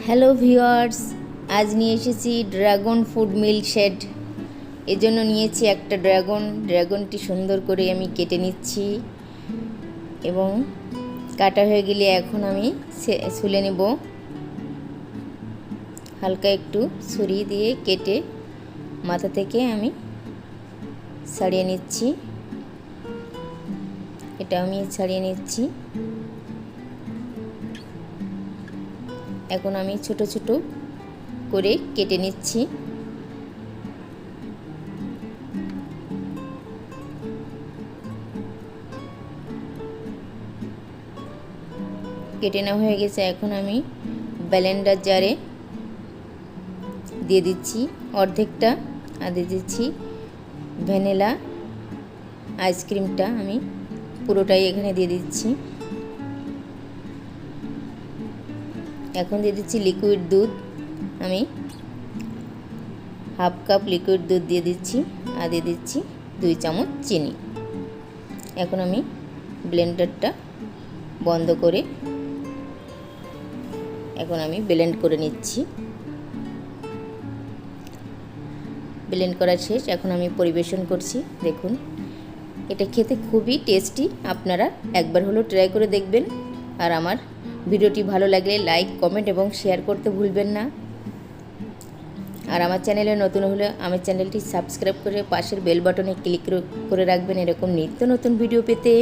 Hello viewers, আজ নিয়ে এসেছি ড্রাগন ফুড মিল্কশেক। এজন্য নিয়েছি একটা ড্রাগনটি সুন্দর করে আমি কেটে নিচ্ছি এবং কাটা হয়ে গেলে এখন আমি ছুলে নেব। হালকা একটু ছুরি দিয়ে কেটে মাথা থেকে আমি ছাড়িয়ে নিচ্ছি। এটা আমি ছাড়িয়ে নিচ্ছি। এখন আমি ছোট ছোট করে কেটে নিচ্ছি। কেটে নেওয়া হয়ে গেছে। এখন আমি ব্লেন্ডার জারে দিয়ে দিচ্ছি অর্ধেকটা, আর দিয়ে দিচ্ছি ভ্যানিলা আইসক্রিমটা। আমি পুরোটাই এখানে দিয়ে দিচ্ছি। এখন দিয়ে দিচ্ছি লিকুইড দুধ। আমি হাফ কাপ লিকুইড দুধ দিয়ে দিচ্ছি, আর দিয়ে দিচ্ছি 2 চামচ চিনি। এখন আমি ব্লেন্ডারটা বন্ধ করে এখন আমি ব্লেন্ড করে নিচ্ছি। ব্লেন্ড করা শেষ। এখন আমি পরিবেশন করছি। দেখুন, এটা খেতে খুবই টেস্টি। আপনারা একবার হলেও ট্রাই করে দেখবেন। আর আমার ভিডিওটি ভালো লাগলে লাইক, কমেন্ট এবং শেয়ার করতে ভুলবেন না। আর আমার চ্যানেলে নতুন হলে আমার চ্যানেলটি সাবস্ক্রাইব করে পাশের বেল বাটনে ক্লিক করে রাখবেন এরকম নিত্য নতুন ভিডিও পেতে।